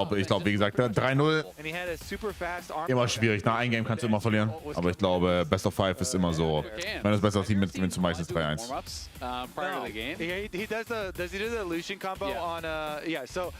Aber ich glaube, wie gesagt, 3-0 immer schwierig. Nach einem Game kannst du immer verlieren. Aber ich glaube, Best of 5 ist immer so. Wenn das bessere Team mit gewinnst du meistens 3-1. He does he do the Lucian combo on so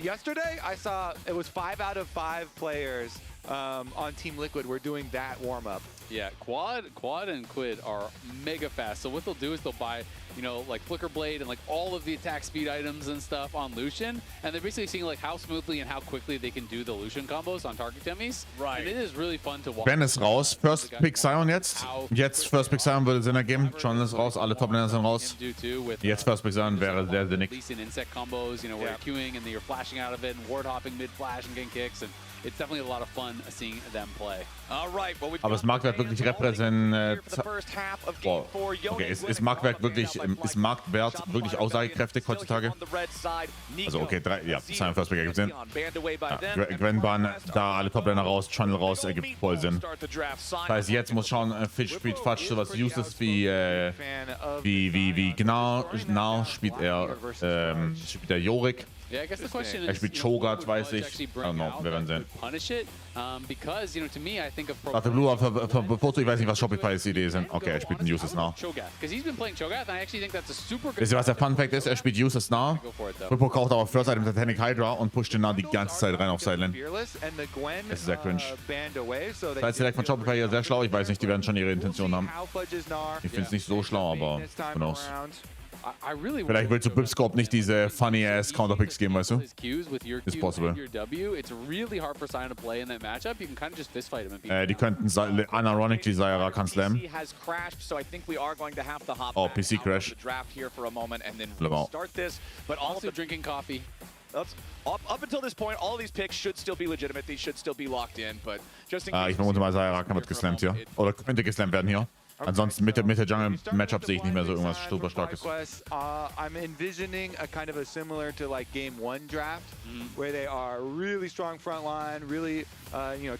yesterday I saw it was 5 out of 5 players on Team Liquid were doing that warm-up. Yeah, Quad and Quid are mega fast. So what they'll do is they'll buy, you know, like Flicker Blade and like all of the attack speed items and stuff on Lucian, and they're basically seeing like how smoothly and how quickly they can do the Lucian combos on target enemies. Right. And it is really fun to watch. Ben ist raus. First Pick Sion jetzt. Jetzt First Pick Sion würde Sinn ergeben. John ist raus. Alle Top-Laner sind raus. Jetzt First Pick Sion wäre sehr sinnig. Insect combos, you know, where you're queuing and then you're flashing out of it and ward hopping mid flash and getting kicks, and it's definitely a lot of fun seeing them play. Aber das Marktwert wirklich repräsentiert. Okay, ist Marktwert wirklich aussagekräftig heutzutage? Also okay, Sion First Pick ergibt Sinn. Gwenban, da alle Top-Laner raus, Channel raus, ergibt voll Sinn. Das heißt, jetzt muss schauen, Fish spielt Fatsch, sowas Useless wie Gnar spielt er Yorick. Yeah, I guess the question er spielt Cho'Gath, weiß ich. I don't know, wir werden sehen. Punish it, because, you know, to me, I think of Warte, Blue, ich weiß nicht, was Shopify's Idee sind. Okay, er spielt einen Useless Now. Because he's been playing Cho'Gath, and I actually think that's a super good. Wisst ihr, was der Fun-Fact ist? Er spielt Useless Now. Rippo kauft aber First Item Titanic Hydra und pusht den Now die ganze Zeit rein auf Sideline. Es ist sehr cringe. Das heißt direkt von Shopify hier sehr schlau. Ich weiß nicht, die werden schon ihre Intentionen haben. Ich finde es nicht so schlau, aber who knows. Vielleicht willst du Bipscope nicht diese funny-ass Counterpicks geben, weißt du? It's possible. Die könnten unironically Sayara kann slammen. Oh, PC Crash. Also drinking coffee. Up until this point, all these picks should still be legitimate. These should still be locked in, but just in case. Ich vermute mal, Sayara wird geslammt hier. Oder könnte geslammt werden hier. Ansonsten mit der Jungle-Matchup sehe ich nicht mehr so irgendwas super Starkes. I'm envisioning a kind of a similar to like Game 1 draft, where they are really strong front line, really,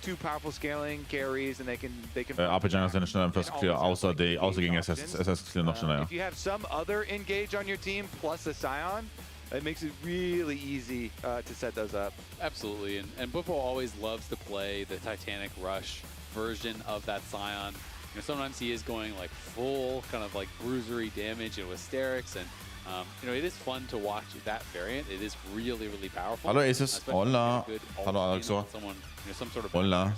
two powerful scaling carries, and they can. AP Jungle sind schneller im First Clear, außer gegen SS Clear noch schneller. If you have some other engage on your team plus a Sion, it makes it really easy to set those up. Absolutely, and Bufo always loves to play the Titanic Rush version of that Sion. You know, sometimes he is going like full kind of like bruisery damage and with Sterix, and it is fun to watch that variant. It is really, really powerful. Hallo Aces. Hola. Hallo Alexor. Hola.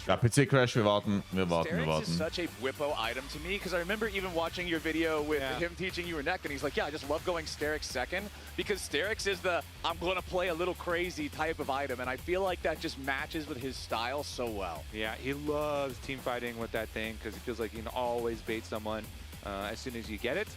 Ja, PC Crash, wir warten. Sterix is such a Whippo item to me, because I remember even watching your video with him teaching you Neck, and he's like, yeah, I just love going Sterix second, because Sterix is the I'm going to play a little crazy type of item, and I feel like that just matches with his style so well. Yeah, he loves team fighting with that thing, because he feels like he can always bait someone as soon as you get it.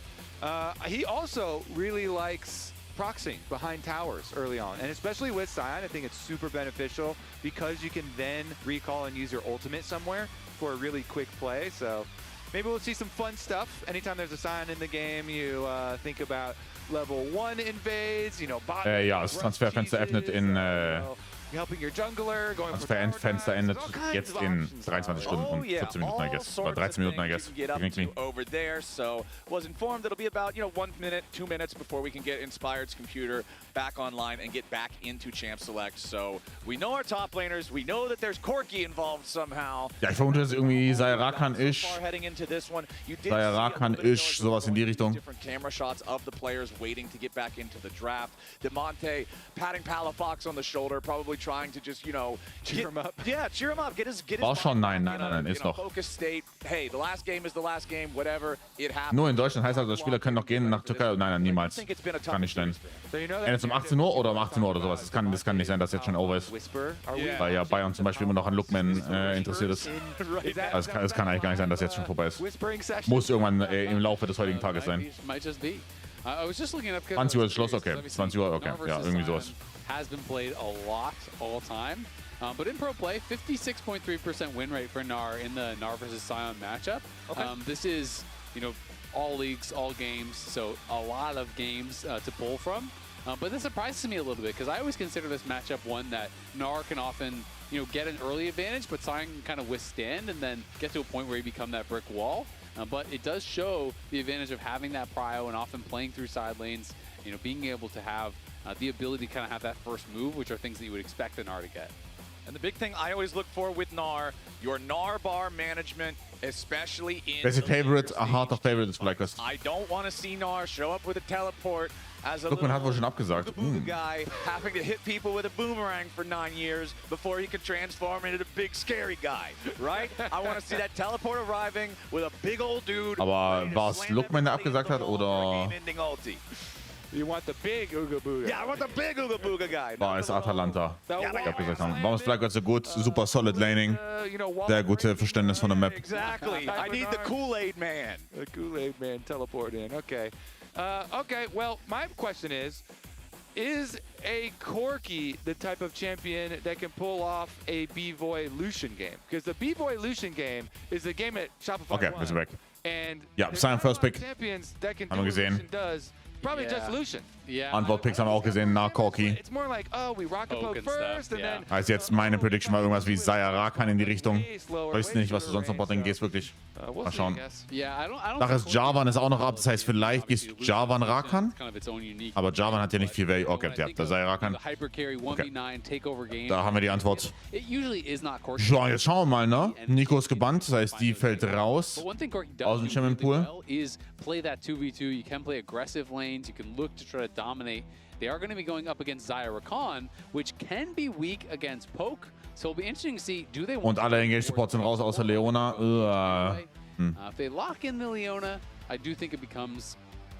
He also really likes proxying behind towers early on, and especially with Sion, I think it's super beneficial because you can then recall and use your ultimate somewhere for a really quick play. So maybe we'll see some fun stuff. Anytime there's a Sion in the game, you think about level 1 invades, bot. Ja, das Transferfenster öffnet in Transferfenster endet jetzt in 23 Stunden und 14 Minuten, I guess. Oder 13 Minuten, I guess. Over there, so was informed it'll be about 1 minute, 2 minutes before we can get Inspired's computer back online and get back into Champ Select. So we know our top laners, we know that there's Corki involved somehow. Ja, ich vermute, dass irgendwie Sayarakan-ish, sowas in die Richtung. Different camera shots of the players waiting to get back into the draft. Demonte patting Palafox on the shoulder, probably trying to just, cheer him up. Yeah, cheer him up. Get his War schon, nein, ist noch. Focus state. Hey, the last game is the last game, whatever. It happens. Nur in Deutschland heißt also, Spieler können noch gehen nach Türkei. Nein, niemals. Kann nicht stellen. Endet um 18 Uhr oder um 18 Uhr oder sowas. Das kann nicht sein, dass jetzt schon over ist. Weil ja Bayern zum Beispiel immer noch an Lookman interessiert ist. Also es kann eigentlich gar nicht sein, dass jetzt schon vorbei ist. Muss irgendwann im Laufe des heutigen Tages sein. 20 Uhr ist Schluss, okay. 20 Uhr, okay. Ja, irgendwie sowas. Has been played a lot all time. But in pro play, 56.3% win rate for Gnar in the Gnar versus Sion matchup. Okay. This is, all leagues, all games, so a lot of games to pull from. But this surprises me a little bit, because I always consider this matchup one that Gnar can often, get an early advantage, but Sion can kind of withstand and then get to a point where you become that brick wall. But it does show the advantage of having that prio and often playing through side lanes, being able to have the ability to kind of have that first move, which are things that you would expect the Gnar to get. And the big thing I always look for with Gnar, your Gnar bar management, especially in Basic Favorite, a harter Favorite ist vielleicht was. I don't want to see Gnar show up with a teleport as a Guck, man hat wohl schon abgesagt. guy having to hit people with a boomerang for 9 years before he can transform into the big scary guy, right? I want to see that teleport arriving with a big old dude. Aber war es Lookman, der abgesagt hat, oder You want the big Ooga Booga. Yeah, I want the big Ooga Booga guy. war es Atalanta, The die wild abgesagt haben? man. Warum ist vielleicht so gut? Super solid Laning. Sehr gute Verständnis von der Map. Exactly. I need the Kool-Aid man. The Kool-Aid man teleport in. Okay. Okay, well, my question is a Corki the type of champion that can pull off a B-Boy Lucian game? Because the B-Boy Lucian game is the game at Shopify Okay, won. wir sind weg. And Ja, there's sein not a First lot of Pick. champions that can do Haben wir what gesehen. Lucian does. Probably just Lucian. Yeah. Antwortpicks haben wir auch gesehen nach Corki. It's more like, oh, we rock and Poke poke and stuff, first, and yeah. then... Heißt jetzt meine Prediction mal irgendwas wie Sayarakan in die Richtung. Weiß nicht, was du sonst noch Botlane gehst, wirklich. We'll Mal see, schauen. I guess. Yeah, I don't Sache ist, think Javan ist auch noch ab. Das heißt, vielleicht gehst du Javan Rakan. It's kind of its own unique. Aber Javan hat ja nicht viel Value. Okay, ja, der Sayarakan. The hyper carry 1v9 takeover game. Da haben wir die Antwort. It usually is not Corki. Ja, jetzt schauen wir mal, ne? Nico ist gebannt, das heißt, die fällt raus. But one thing Corki Aus does dem do Champion Pool. really well is play that 2v2. You can play aggressive lanes. You can look to try to dominate. They are going to be going up against Xayah Rakan, which can be weak against Poke. So it'll be interesting to see, do they want Und alle Engage Supports sind raus, außer Leona. If they lock in the Leona, I do think it becomes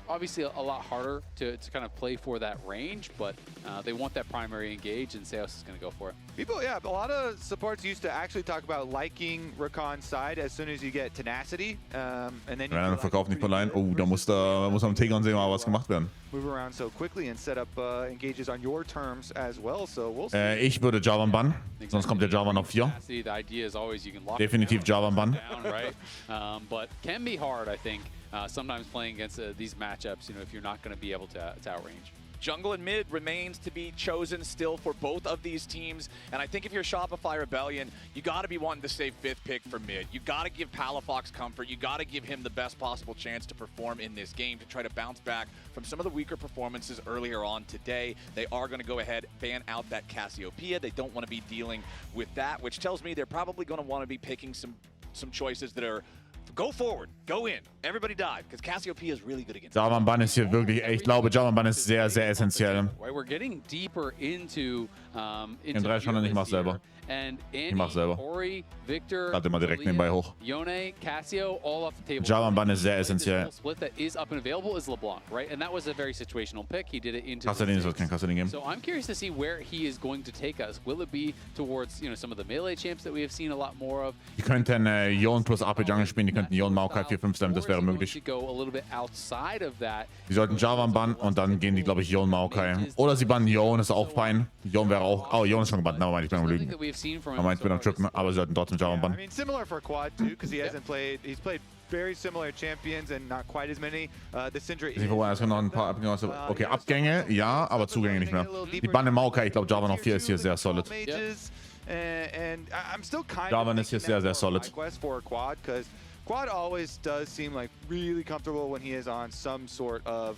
obviously a lot harder to kind of play for that range, but they want that primary engage, and Seos is going to go for it. People, yeah, a lot of supports used to actually talk about liking Rakan's side as soon as you get tenacity, and then you Wenn er feel verkauft like nicht allein. Oh, da muss am Tigern sehen, mal was gemacht werden. move around so quickly and set up engages on your terms as well. So we'll see. Ich würde Javan bannen, sonst kommt der Javan auf 4. The idea is always you can lock Definitiv it down, Javan bannen. right? But can be hard, I think. Sometimes playing against these matchups, you know, if you're not going to be able to outrange. Jungle and mid remains to be chosen still for both of these teams. And I think if you're Shopify Rebellion, you got to be wanting to save 5th pick for mid. You got to give Palafox comfort. You got to give him the best possible chance to perform in this game to try to bounce back from some of the weaker performances earlier on today. They are going to go ahead, ban out that Cassiopeia. They don't want to be dealing with that, which tells me they're probably going to want to be picking some choices that are go forward, go in, everybody dive, because Cassiopeia is really good against Javan Bann ist hier wirklich, ich glaube, Javan Bann ist sehr, sehr essentiell. Right, we're getting deeper into Den 3 schon nicht, mach selber. And Ich mach selber. Ori, Victor, Lade mal direkt nebenbei hoch. Yone, Cassio, all off the table. Javan Bann ist sehr This essentiell. whole split that is up and available is LeBlanc, right? And that was a very situational pick. He did it into Kassadin, es the wird kein Kassadin geben. So I'm curious to see where he is going to take us. Will it be towards, you know, some of the melee champs that we have seen a lot more of? Die könnten Yon plus AP Jungle spielen, die könnten Yon Maokai 4-5 stemmen, das wäre möglich. Die sollten Javan bannen und dann gehen die, glaube ich, Yon Maokai. Oder sie bannen Yon, ist auch fein. Yon wäre auch, oh, Yon ist schon gebannt, nein, ich bin am Lügen. Ich bin am Trippen, aber sie sollten trotzdem Javan I bannen. mean, similar for Quad too, because he hasn't played. He's played very similar champions and not quite as many. The Syndra. Ich weiß nicht, es noch ein paar Abgänge. Okay, Abgänge, ja, aber Zugänge nicht mehr. Die Bannen Maokai, ich glaube, Javan auf 4 ist hier sehr solid. And I'm still kind Javan of ist hier sehr, sehr solid. quest for Quad, because Quad always does seem like really comfortable when he is on some sort of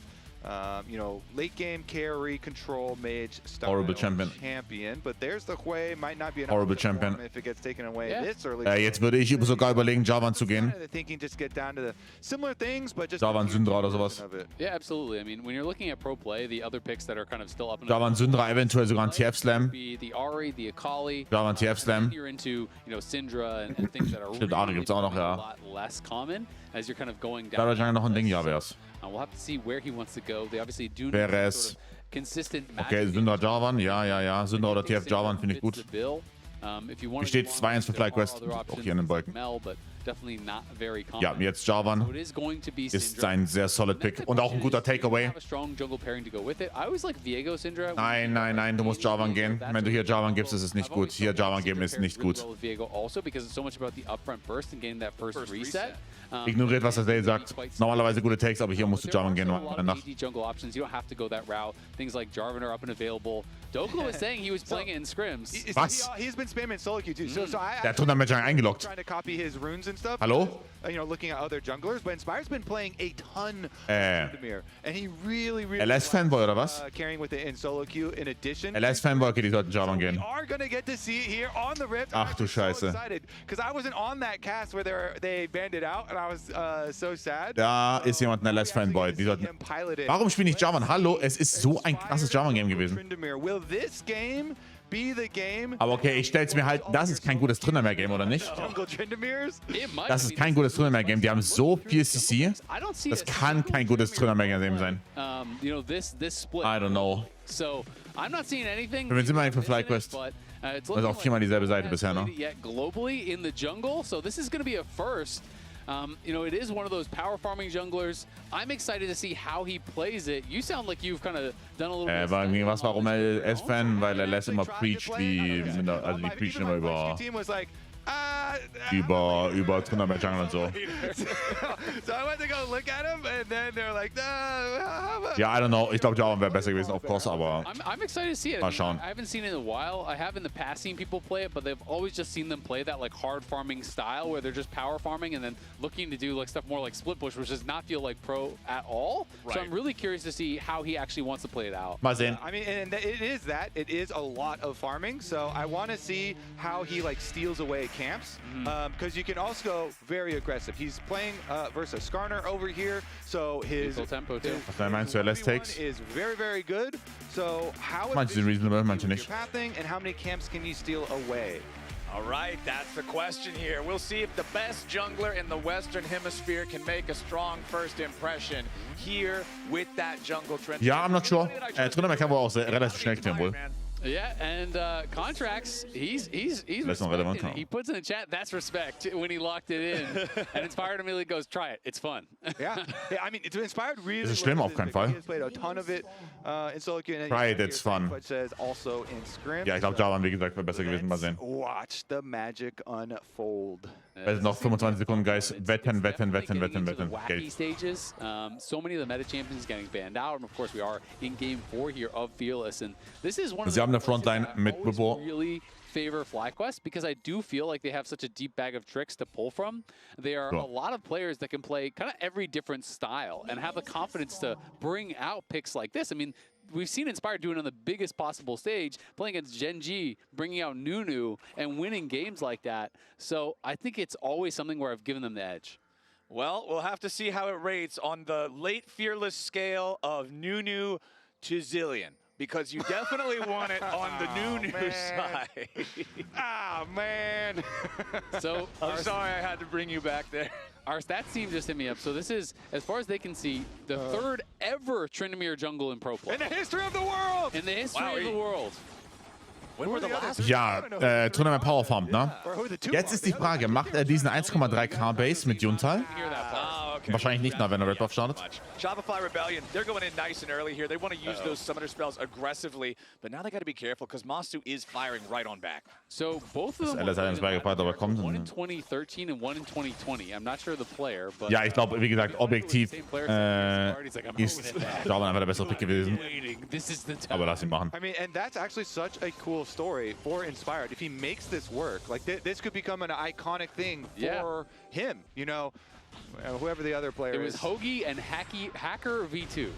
you know, late game carry, control, mage, style Horrible champion. But there's the Hui, might not be an Horrible option for champion. him if it gets taken away Yeah. this early. Jetzt würde ich sogar überlegen, Javan zu gehen. The thinking just get down to the similar things, but just Javan Syndra oder sowas. of it. Yeah, absolutely. I mean, when you're looking at pro play, the other picks that are kind of still up and Javan Syndra, eventuell sogar ein TF Slam. be the Ari, the Akali. Javan TF Slam. You're into, you know, Syndra and things that are Stimmt, Ari gibt's auch noch, ja. a lot less common as you're kind of going Da down. Jungle noch ein Ding, ja, wär's. We'll have to see where he wants to go. They obviously do Wer need es- sort of consistent Okay, Syndra Javan, ja. Syndra oder TF Javan finde ich gut. Hier steht 2-1 für FlyQuest, auch hier in den Balken. Ja, jetzt Javan ist ein sehr solid Pick und auch ein guter Takeaway. Nein, du musst Javan gehen. Wenn du hier Javan gibst, ist es nicht gut. Hier Javan geben ist nicht gut. Ignoriert, was der Dale sagt. Normalerweise gute Takes, aber hier musst du Javan gehen. Danach. Jungle options. You don't have to go that route. Things like Jarvan are up and available. Doklo was saying he was playing it in scrims. Was? He's been spamming solo queue too. So Der hat 100 Match eingeloggt. trying to copy his runes and stuff. Hallo? You know, looking at other junglers, but Inspired's been playing a ton of Tryndamere, and he really LS-Fanboy oder was? Carrying with it in solo queue in addition. LS-Fanboy, okay, die sollten Jarvan gehen. We are gonna get to see it here on the Rift. Ach du Scheiße. Because I wasn't on that cast where they banned it out, and I was so sad. Da ist jemand ein LS-Fanboy. Die sollten... Warum spiele ich Jarvan? Hallo, es ist so ein krasses Jarvan-Game gewesen. Will this game be the game? Aber okay, ich stell's mir halt... Das ist kein gutes Tryndamere-Game, oder nicht? Jungle Tryndameres? Das ist kein gutes Tryndamere-Game. Die haben so viel CC. Das kann kein gutes Tryndamere-Game sein. You know, this split. I don't know. So, I'm not seeing anything. Wir sind immer eigentlich für FlyQuest. Das ist auch viermal dieselbe Seite bisher, ne? Globally in the jungle, so this is going to be a first. You know, it is one of those power farming junglers. I'm excited to see how he plays it. You sound like you've kind of done a little bit. Was warum LS-Fan? Weil LS immer preacht wie... Also die preachen immer über Tryndamere Jungle und so. So I went to go look at him, and then they're like, Ja, I don't know. Ich glaube, Jarvan wäre besser gewesen auf Cross, aber... I'm excited to see it. Mal schauen. I haven't seen it in a while. I have in the past seen people play it, but they've always just seen them play that like hard farming style where they're just power farming and then looking to do like stuff more like split push, which does not feel like pro at all. Right. So I'm really curious to see how he actually wants to play it out. Mal sehen. I mean, and it is a lot of farming. So I want to see how he like steals away camps. Because you can also go very aggressive. He's playing versus Skarner over here, so his tempo too. Was meinst du, LS takes? Is very good. So how manche sind reasonable, manche nicht. Pathing, and how many camps can you steal away? All right, that's the question here. We'll see if the best jungler in the Western Hemisphere can make a strong first impression here with that jungle trend. Ja, I'm not sure. Tryndamere kann wohl auch relativ schnell killen wohl. Yeah, and Contracts, he's relevant. he puts in the chat, that's respect when he locked it in. And Inspired immediately goes, try it, it's fun. Yeah, I mean, it's Inspired really. Das ist schlimm, auf keinen Fall. He has played a ton of it in solo queue. Try it, it's fun. Says also in scrim. Ja, ich glaube, Jarvan, wie gesagt, wäre besser gewesen. Mal sehen. Watch the magic unfold. Es sind noch 25 Sekunden, Guys. Wetten. Wacky stages. So many of the meta champions getting banned out, and of course we are in game 4 here of Fearless, and this is one of Sie haben eine Frontline mit Whippo. Really favor FlyQuest because I do feel like they have such a deep bag of tricks to pull from. There are a lot of players that can play kind of every different style and have the confidence to bring out picks like this. I mean, we've seen Inspired do it on the biggest possible stage, playing against Gen G, bringing out Nunu, and winning games like that. So I think it's always something where I've given them the edge. Well, we'll have to see how it rates on the late Fearless scale of Nunu to Zillion. Because you definitely want it on the Nunu side. Ah, man. So I'm sorry I had to bring you back there. Our stats team just hit me up. So this is, as far as they can see, the third ever Tryndamere jungle in Pro Play. In the history of the world! In the history of the world. When were the last? Ja, Tryndamere Power Farmed, ne? Jetzt ist die Frage, macht er diesen 1,3k Base mit Juntal? Wahrscheinlich nicht, wenn er Red Buff startet. Shopify Rebellion, they're going in nice and early here. They want to use those summoner spells aggressively, but now they got to be careful because Masu is firing right on back. So both of them LS hat beigebracht, aber kommt. One in 2013 and one in 2020. I'm not sure the player, but Ja, ich glaube, wie gesagt, objektiv ist Jarvan einfach der bessere Pick gewesen. Aber lass ihn machen. I mean, and that's actually such a cool story for Inspired. If he makes this work, like this could become an iconic thing for him, you know. Whoever the other player is. It was Hoagie and Hacker V2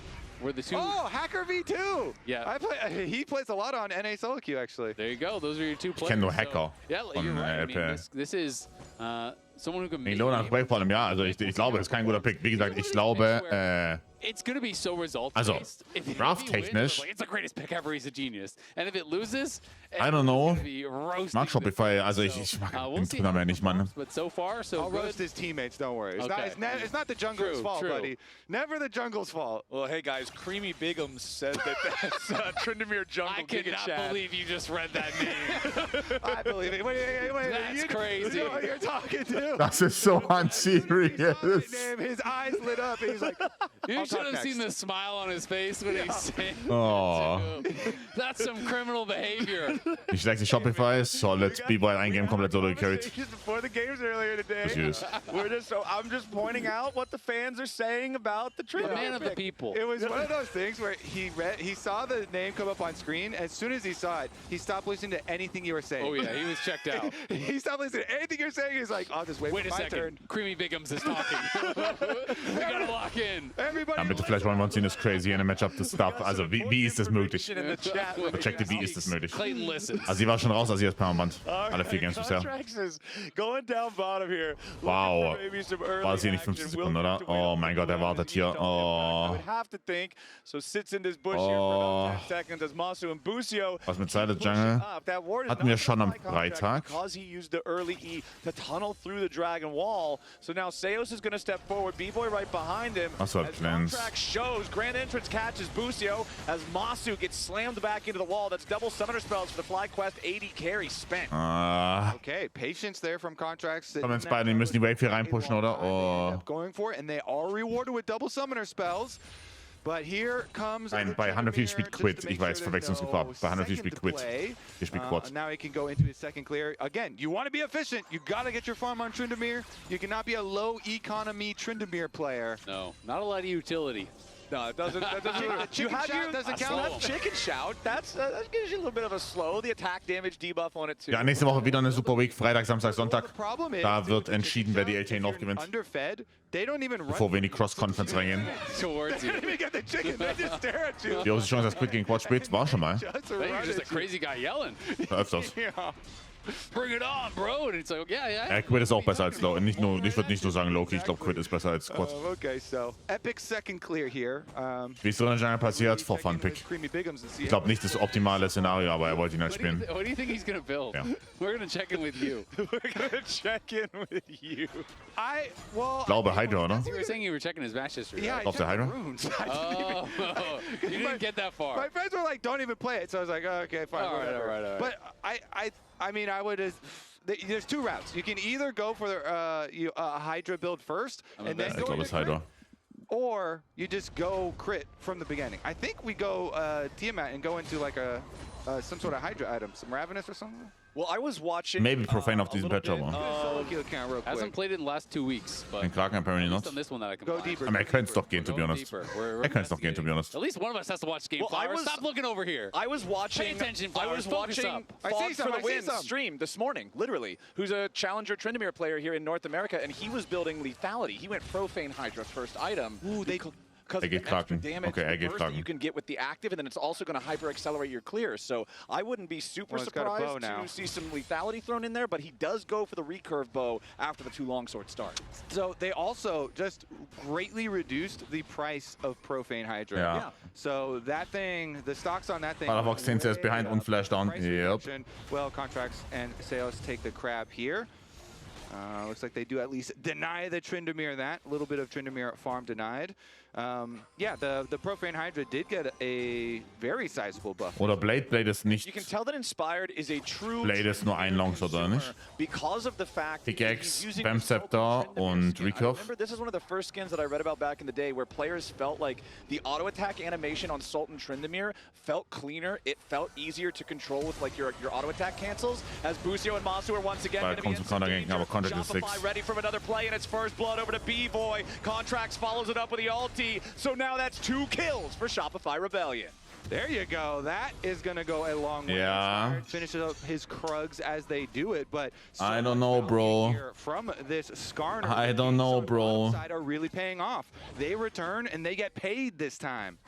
were the two. Oh, Hacker V2! Yeah. He plays a lot on NA solo queue, actually. There you go. Those are your two players. Ich kenne nur Hacker. Yeah, you're right. I mean, this is someone who can make... Break vor allem, ja. Also ich glaube, das ist kein guter Pick. Wie gesagt, ich glaube... It's going to be so results-based. Also, drafttechnisch... It's the greatest pick ever, he's a genius. And if it loses... I don't know. Ich mag Shopify, also ich mag den Tryndamere nicht, Mann. But so far, so I'll good. roast his teammates, don't worry. It's, Okay. it's not the jungler's fault, buddy. Never the jungle's fault. Well, hey guys, Creamy Bigums said that that's Tryndamere jungle. I cannot believe you just read that name. I believe it. Wait. That's crazy. You know what you're talking to. Das ist so unserious. His eyes lit up and he's like, You should have seen the smile on his face when he's saying Oh. that's some criminal behavior. Nicht schlecht, die Shopify ist solid. B-Boy hat ein Game komplett solo gecarried. Before the games earlier today, I'm just pointing out what the fans are saying about the The man of the people. it was one of those things where he saw the name come up on screen. As soon as he saw it, he stopped listening to anything you were saying. Oh yeah, he was checked out. He stopped listening to anything you're saying. He's like, I'll just wait Wait for a my second. turn. Creamy Bigums is talking. We gotta lock in. Everybody Ja, bitte, vielleicht wollen wir uns sehen, das crazy in einem Matchup, das Stuff. Also, wie ist das möglich? in the chat. Checkte, wie ist das möglich? Clayton listens. Also, sie war schon raus, als sie das Permanent. Alle 4 Games bisher. Wow. War das hier nicht 15 Sekunden, oder? Oh mein Gott, er wartet hier. Oh. Was mit Silent Jungle? Hatten wir schon am Freitag. Achso, hat Plans. Shows Grand Entrance catches Busio as Masu gets slammed back into the wall. That's double summoner spells for the FlyQuest 80 carry spent. Okay, patience there from Contracts. Kommen jetzt beide, die müssen die Wave hier reinpushen, oder? Oh. Going for it, and they are rewarded with double summoner spells. But here comes Nein, bei Hunterfield spielt Quid. Ich weiß, Verwechslungsgefahr. Bei Hunterfield spielt Quid. Hier spielt Quad. Now he can go into his second clear. Again, you want to be efficient. You got to get your farm on Tryndamere. You cannot be a low economy Tryndamere player. No, not a lot of utility. No, it doesn't. Chicken shout doesn't count. Chicken shout. That gives you a little bit of a slow. The attack damage debuff on it too. Ja, nächste Woche wieder eine Super Week. Freitag, Samstag, Sonntag. Da wird entschieden, wer die LTA noch gewinnt. Bevor wir in die Cross-Conference reingehen. Towards you. Die große Chance, dass Quid gegen Quad spielt, war schon mal. You're just a crazy guy yelling. Öfters. Bring it on, bro. And it's like, yeah. Quid ist auch besser als Low. Ich würde nicht nur sagen Loki, ich glaube Quid ist besser als Quad. Okay, so epic second clear here. Wie es so in der Jungle passiert, for fun pick. Ich glaube nicht das optimale Szenario, aber er wollte ihn halt spielen. What do you think he's gonna build? Ja. We're gonna check in with you. We're gonna check in with you. Ich glaube Hydra, oder? You were saying you were checking his match history. Yeah, Right? Auf der Hydra? Oh, you didn't get that far. My friends were like, "Don't even play it." So I was like, oh, "Okay, fine." All right, whatever. all right. But I mean, I would. There's 2 routes. You can either go for the Hydra build first, and then Ich go glaube, into es ist Hydra. or you just go crit from the beginning. I think we go Tiamat and go into like some sort of Hydra item, some Ravenous or something. Well, I was watching. Maybe Profane auf diesem Patch, aber. Solo kill count real quick. Hasn't played it in the last 2 weeks, but Den Kraken apparently at least not. on this one that I can Go find. deeper. Aber er könnte es doch gehen, to be Go honest. deeper. We're Er könnte es doch gehen, to be honest. At least one of us has to watch Game Well, I Flower. was- Stop looking over here. I was watching. Pay attention, I Flowers. was Focus watching up. I see Fog some, for I the see Win some. stream this morning, literally, who's a Challenger Tryndamere player here in North America, and he was building lethality. He went Profane Hydra first item. Ooh, they. Because Er of the geht extra Kraken. damage Okay, er geht burst that Kraken. you can get with the active, and then it's also going to hyper accelerate your clear. So I wouldn't be super Well, he's got a bow surprised now. to see some lethality thrown in there, but he does go for the recurve bow after the 2 longsword start. So they also just greatly reduced the price of Profane Hydra. Ja. So that thing, the stocks on that thing. Firefox 10 CS behind und Flash down. Price Yep. reduction. Well, Contracts and Sales take the crab here. Looks like they do at least deny the Tryndamere that. A little bit of Tryndamere farm denied. Yeah, the Profane Hydra did get a very sizable buff. Oder Blade ist nicht. You can tell that Inspired is a true Blade ist nur ein Longsword, oder nicht? because of the fact that Pickaxe, he's using Bam the Sultan Scepter Tryndamere und skin. I Recurve. remember this is one of the first skins that I read about back in the day where players felt like the auto attack animation on Sultan Tryndamere felt cleaner. It felt easier to control with like your auto attack cancels. As Busio and Masu are once again going to be in kommt zum some Countergank, danger. aber Contract ist Shopify 6. ready from another play, and it's first blood over to B-Boy. Contracts follows it up with the ulti. So now that's 2 kills for Shopify Rebellion. There you go. That is going to go a long way. Yeah. Inspired finishes up his Krugs as they do it, but I don't know, bro. here from this Skarner. I don't know, So bro. Side are really paying off. They return and they get paid this time.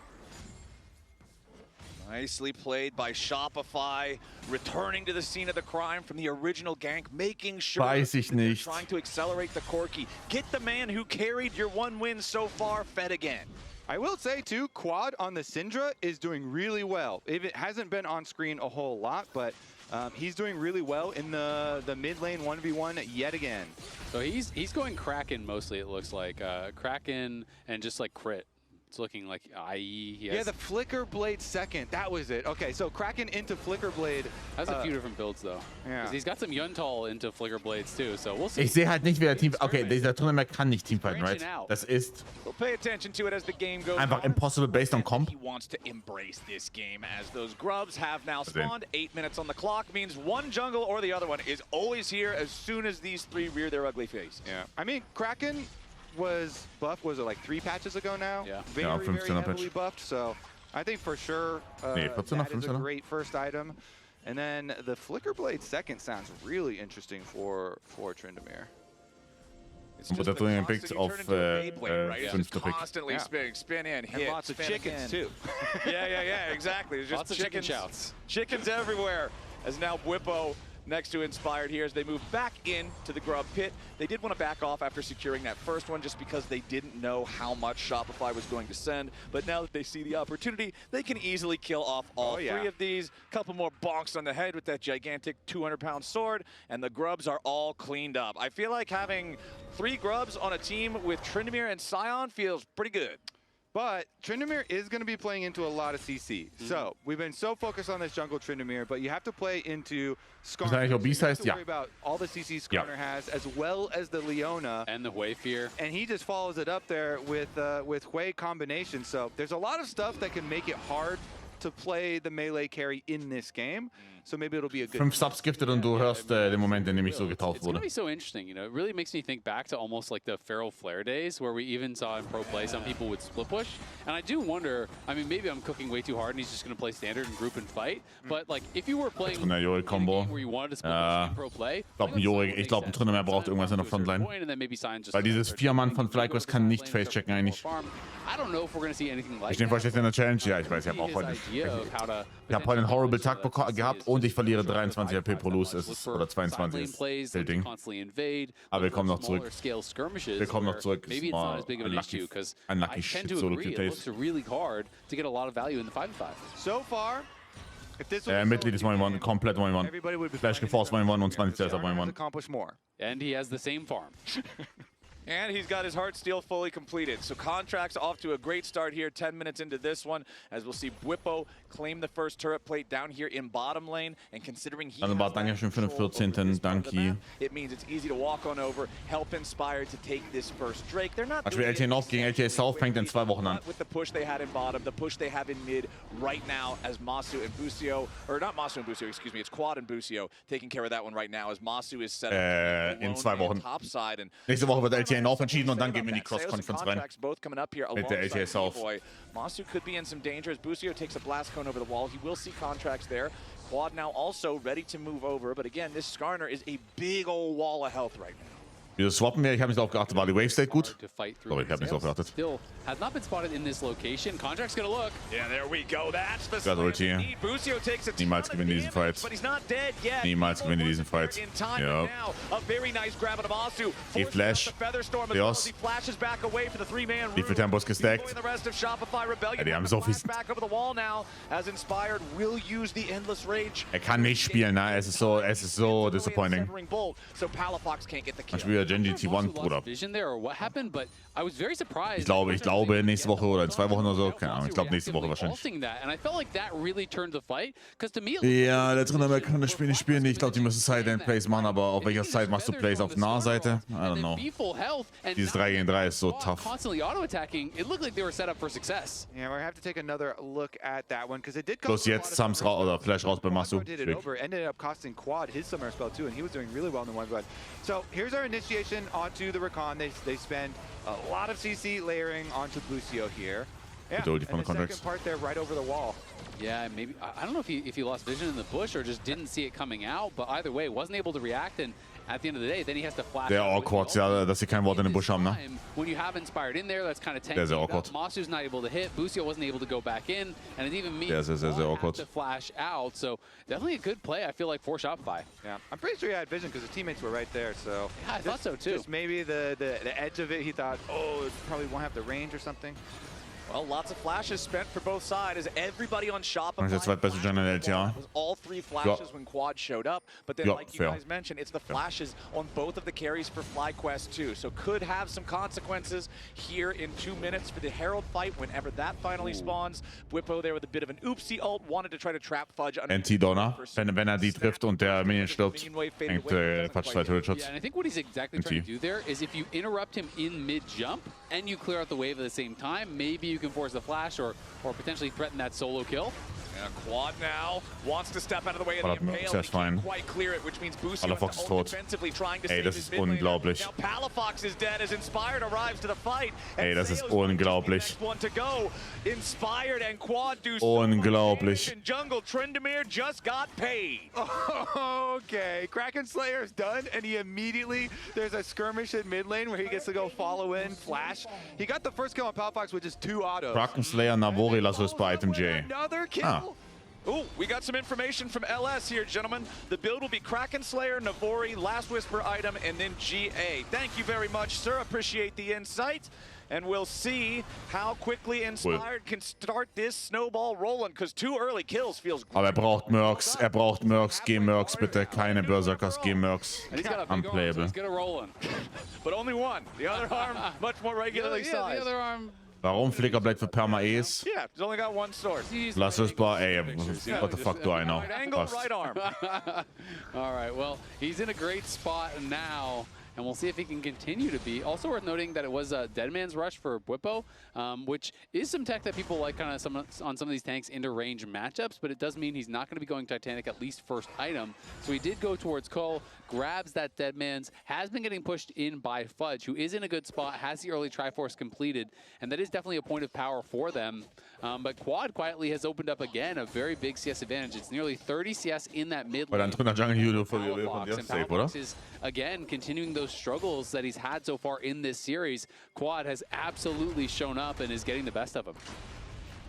Nicely played by Shopify, returning to the scene of the crime from the original gank, making sure Weiß ich that they're nicht. trying to accelerate the Corki. Get the man who carried your 1 win so far fed again. I will say, too, Quad on the Syndra is doing really well. It hasn't been on screen a whole lot, but he's doing really well in the mid lane 1v1 yet again. So he's going Kraken mostly, it looks like. Kraken and just like crit. It's looking like IE. Yeah, the Flicker Blade second. That was it. Okay, so Kraken into Flicker Blade. Has a few different builds though. Yeah. He's got some Yuntal into Flicker Blades too, so we'll see. Ich sehe halt nicht, wer Team... Okay, dieser Tournament kann nicht Teamfighten, right? Das ist We'll pay attention to it as the game goes einfach impossible based on comp. He wants to embrace this game as those grubs have now spawned. 8 minutes on the clock means one jungle or the other one is always here as soon as these three rear their ugly face. Yeah. I mean, Kraken was buffed, was it like 3 patches ago now? Yeah. Very, very heavily buffed, so I think for sure that is a great first item. And then the Flicker Blade second sounds really interesting for Tryndamere. It's just the the picked constant, off constantly spin in, hit, and lots of chickens too. yeah, exactly. There's just lots of chicken shouts. Chickens everywhere. As now Bwipo next to Inspired here as they move back into the grub pit. They did want to back off after securing that first one just because they didn't know how much Shopify was going to send. But now that they see the opportunity, they can easily kill off all three of these. Couple more bonks on the head with that gigantic 200-pound sword, and the grubs are all cleaned up. I feel like having 3 grubs on a team with Tryndamere and Sion feels pretty good. But Tryndamere is going to be playing into a lot of CC. So we've been so focused on this jungle Tryndamere, but you have to play into Skarner. You have to worry about all the CC Skarner has, as well as the Leona and the Hui Fear. And he just follows it up there with Hui combination. So there's a lot of stuff that can make it hard to play the melee carry in this game. So maybe it'll be a good 5 Subs giftet und du hörst den Moment, in dem ich so getauft wurde. It's gonna be so interesting, you know. It really makes me think back to almost like the Feral Flare days, where we even saw in pro play some people would split push. And I do wonder. I mean, maybe I'm cooking way too hard, and he's just gonna play standard and group and fight. But like, if you were playing in a game where you wanted to split push in pro play, ich glaube, ein Tryndamere braucht irgendwas in der Frontline. Weil dieses 4-Mann von FlyQuest kann nicht facechecken eigentlich. I don't know if we're gonna see anything like Ich nehme vielleicht in der Challenge. Ja, ich weiß, ich habe auch heute. Ich habe heute einen Horrible Tag gehabt und ich verliere 23 HP pro Lose. Oder 22 ist Ding. Aber wir kommen noch zurück. Wir kommen noch zurück. Unlucky shit Solo Queue Days. So far, Mitglied ist One, komplett One. Flash geforced One und 20 CS auf One. And he has the same farm. And he's got his Heartsteel fully completed. So Contracts off to a great start here, 10 minutes into this one, as we'll see Bwipo claim the first turret plate down here in bottom lane. And considering he Dankeschön für den 14. Danke. It means it's easy to walk on over, help Inspired to take this first Drake. They're not doing LTA North gegen LTA South fängt in 2 Wochen an. With the push they had in bottom, the push they have in mid right now as Masu and Busio, or not Masu and Busio, excuse me, it's Quad and Busio taking care of that one right now as Masu is set up in 2 Wochen. Top side. And nächste Woche wird LTA North entschieden und dann gehen wir in die Cross-Conference rein. Both coming up here mit der LTA South. Masu could be in some danger as Busio takes a blast cone over the wall. He will see Contracts there. Quad now also ready to move over, but again, this Skarner is a big old wall of health right now. Wieso swappen wir? Ich habe nicht drauf geachtet. War die Wave State gut? Sorry, ich habe nicht drauf geachtet. Still has not been spotted in this location. Contract's gonna look. Yeah, there we go. That's the Ulti. Niemals gewinnen diesen Fight. Niemals gewinnen diesen Fight. Ja. Die Flash. Chaos. Wie viel Tempo ist gestackt? Ja, die haben so viel. Er kann nicht spielen, ne? Es ist so disappointing. Man spielt Gen GT1, Bruder. Ich glaube nächste Woche oder in 2 Wochen oder so. Keine Ahnung, ich glaube nächste Woche wahrscheinlich. Ja, der Tryndamere kann das Spiel nicht spielen. Ich glaube, die müssen Side-End-Plays machen, aber auf welcher Side machst du Plays? Auf Nahseite? I don't know. Dieses 3 gegen 3 ist so tough. Bloß jetzt Sams raus oder Flash raus bei Masu. So here's our initiation onto the Rakan. They spend a lot of CC layering onto Busio here. Yeah, and the second part there right over the wall. Yeah, maybe, I don't know if he lost vision in the bush or just didn't see it coming out, but either way, wasn't able to react, and at the end of the day, then he has to flash. Sehr awkward, ja, dass sie kein Wort in den Busch haben, ne? When you have Inspired in there, that's kind of tanky. Sehr awkward. Masu's not able to hit, Busio wasn't able to go back in, and it even means sehr awkward. to flash out, so definitely a good play, I feel like, for Shopify. Yeah, I'm pretty sure he had vision because the teammates were right there, so. Yeah, I thought so too. Just maybe the edge of it, he thought, oh, it probably won't have the range or something. Well, lots of flashes spent for both sides as everybody on Shopify. Das ist der zweitbeste Jungle LTA. All 3 flashes when Quad showed up, but then like you fair. guys mentioned, it's the flashes on both of the carries for FlyQuest too. So could have some consequences here in 2 minutes for the Herald fight whenever that finally spawns. Bwipo there with a bit of an oopsie ult, wanted to try to trap Fudge. NT-Donner, wenn er die trifft und der Minion stirbt, hängt Quatsch 2 Turret-Shots. Yeah, and I think what he's exactly trying to do there is if you interrupt him in mid-jump and you clear out the wave at the same time, maybe you can force a flash or potentially threaten that solo kill. And Quad now wants to step out of the way of the Palafox impale. ist fine. Quite clear it, which means Boosie Palafox ist tot. defensively trying to Ey, save das his ist mid laner. unglaublich. Now Palafox is dead as Inspired arrives to the fight. Ey, das ist Seo's going to be the unglaublich. next one to go. Inspired and Quad do Unglaublich. in jungle. Tryndamere just got paid. Okay, Kraken Slayer's done, and he immediately, there's a skirmish in mid lane where he gets to go follow in, flash. He got the first kill on Palafox with just 2 autos. Kraken Slayer, Navori, lass uns bei Item J. Another kill. Ah. Ooh, we got some information from LS here, gentlemen. The build will be Kraken Slayer, Navori, Last Whisper item, and then GA. Thank you very much, sir. Appreciate the insight. And we'll see how quickly Inspired can start this snowball rolling, because 2 early kills feels great. Aber braucht Mercs, braucht Mercs, geh Mercs bitte, keine Berserkers, geh Mercs. And he's got a big arm, so Unplayable. he's gonna roll him. But only one. The other arm, much more regularly The sized. other arm. Warum Flickerblade für Perma-E's? Yeah, he's only got 1 sword. Lass uns bei, ey, what the fuck do I know? Right angle, Passt. right arm. All right, well, he's in a great spot now, and we'll see if he can continue to be. Also worth noting that it was a Dead Man's Rush for Bwipo, which is some tech that people like kind of on some of these tanks into range matchups, but it does mean he's not going to be going Titanic at least first item. So he did go towards Cole, grabs that Dead Man's, has been getting pushed in by Fudge, who is in a good spot, has the early Triforce completed, and that is definitely a point of power for them. But Quad quietly has opened up again a very big CS advantage. It's nearly 30 CS in that mid Weil lane. dann drin der Jungle Hero von Palafox, dir and safe, oder? Palafox is, again, continuing those struggles that he's had so far in this series. Quad has absolutely shown up and is getting the best of him.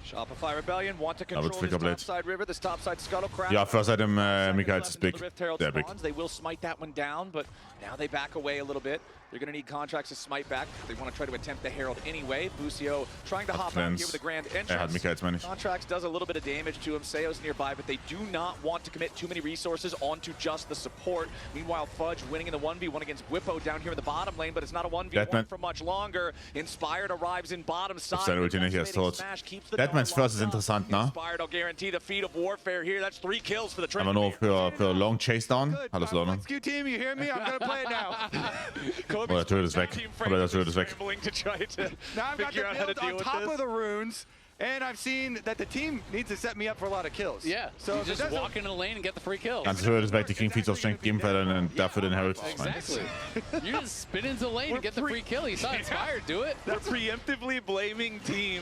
Shopify Rebellion want to control this Flickerblade. topside river, this topside Scuttlecraft. Ja, First Item, Mikael ist big. The Rift Herald Sehr big. spawns. They will smite that one down, but now they back away a little bit. They're going to need contracts to smite back. They want to try to attempt the Herald anyway. Busio trying to hop out here with a grand entrance. Hat Mikaels, meine ich. Contracts does a little bit of damage to him. Seo's nearby, but they do not want to commit too many resources onto just the support. Meanwhile, Fudge winning in the 1v1 against Bwipo down here in the bottom lane, but it's not a 1v1 Deadman. for much longer. Inspired arrives in bottom side. Seine Ulti nicht, er ist tot. Deadman's First ist interessant, ne? Inspired will guarantee the feat of warfare here. That's 3 kills for the Aber nur für Long Chase Down. Alles klar, ne? Rescue team, you hear me? I'm gonna play it now. Oh, der Turret ist weg. Oder der Turret ist weg. Now I've got the build on top of the runes, and I've seen that the team needs to set me up for a lot of kills. Yeah, So you if it just doesn't- walk into the lane and get the free kill. Ganze Turret ist weg, die kriegen viel auf Schenk geben, weil dann dafür den Herald. Exactly. You just spin into the lane and get the free kill. You saw Inspired do it. They're preemptively blaming team.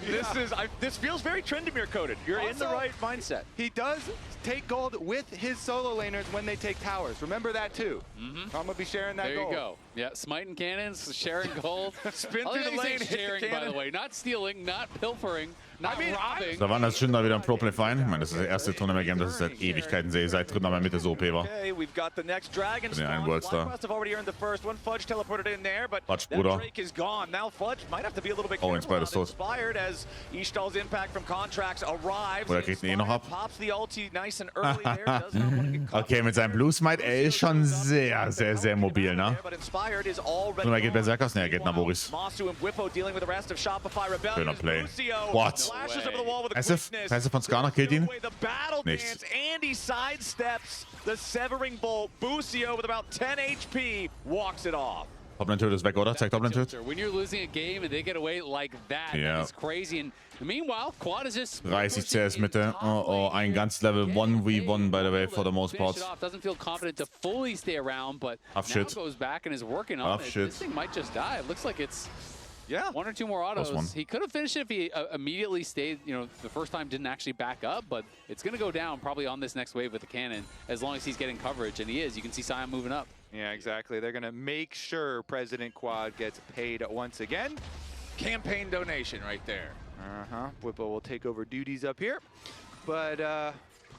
This feels very Tryndamere coded. You're in the Also, right mindset. He does take gold with his solo laners when they take towers. Remember that too. I'm gonna be sharing that There gold. you go. Yeah, smiting cannons, sharing gold. Spin I through like the how you say lane, hit the sharing, by cannon. the way. Not stealing, not pilfering, not robbing. Da waren das schon da wieder im Pro-Play fein. Ich meine, das ist das erste Tournament-Game, das ich seit Ewigkeiten sehe. Seit drin aber Mitte so OP war. Okay, we've got the next dragon Ja, ein spawn. Worldstar. FlyQuest have already earned the first one. Fudge teleported in there, but Fudge, that Bruder. Drake is gone. Now Fudge might have to be a little bit Oh, careful. Inspired ist tot. Inspired as Ishtal's impact from contracts arrives. Oder kriegt ihn eh noch ab? Pops the ulti nice and early there. Does not want to get caught. Okay, mit seinem Blue Smite, er ist schon sehr, sehr, sehr mobil, ne? But Inspired is already Und er geht gone. Berserkers? Ne, er geht Navoris. Masu and Bwipo dealing with the rest of Shopify Rebellion. Schöner as Play. Busio What? flashes over the wall with a Passive? quickness. Passive von Skarner killt ihn? The battle Nichts. dance, and he sidesteps the severing bolt. Busio with about 10 HP walks it off. Toplane-Turret ist weg, oder? Zeig Toplane-Turret. When you're losing a game and they get away like that, Yeah. it's crazy. And meanwhile, Quad is just 30 CS Mitte. Oh, ein ganz Level 1v1, by the way, for the most part. Finish it off. Doesn't feel confident to fully stay around, but Tough now shit. goes back and is working on Tough it. shit. This thing might just die. It looks like it's Yeah. 1 or 2 more autos. one. He could have finished it if he immediately stayed, the first time didn't actually back up, but it's going to go down probably on this next wave with the cannon as long as he's getting coverage, and he is. You can see Sion moving up. Yeah, exactly. They're gonna make sure President Quad gets paid once again. Campaign donation right there. Bwipo will take over duties up here, but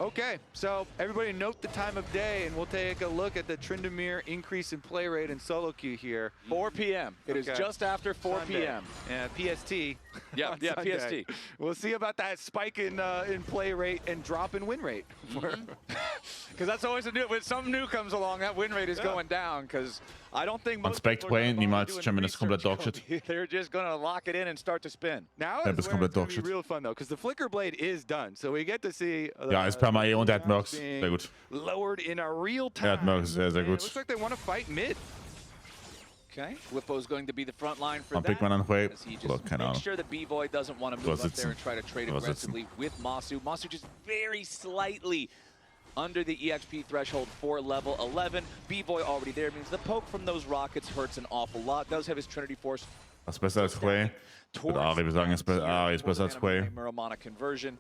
Okay, so everybody note the time of day, and we'll take a look at the Tryndamere increase in play rate and solo queue here. 4 p.m. It is just after 4 p.m. Yeah, PST. Yeah, Sunday. PST. We'll see about that spike in play rate and drop in win rate. Because that's always a new. When something new comes along, that win rate is going down. Because I don't think most Spec Way, niemals. Champion ist komplett Dogshit. They're just gonna lock it in and start to spin. Now Ja, is bist where komplett it's gonna be Dogshit. real fun though, because the Flicker Blade is done, so we get to see. Ja, ist Perma und er hat Mercs. Sehr gut. Lowered in a real time. Er hat Mercs, sehr, sehr And gut. It looks like they want to fight mid. Okay, Whippo's going to be the front line for Dann that. pickt man an Way. As he Oder just keine makes Ahnung. sure that B-Boy doesn't want to move up there and try to trade Oder sitzen. aggressively with Masu. Masu just very slightly under the EXP threshold for level 11. B-Boy already there means the poke from those rockets hurts an awful lot. Does have his Trinity Force. Was ist besser als Way? Würde Ari sagen, Ari ist besser als Way. Muramana conversion.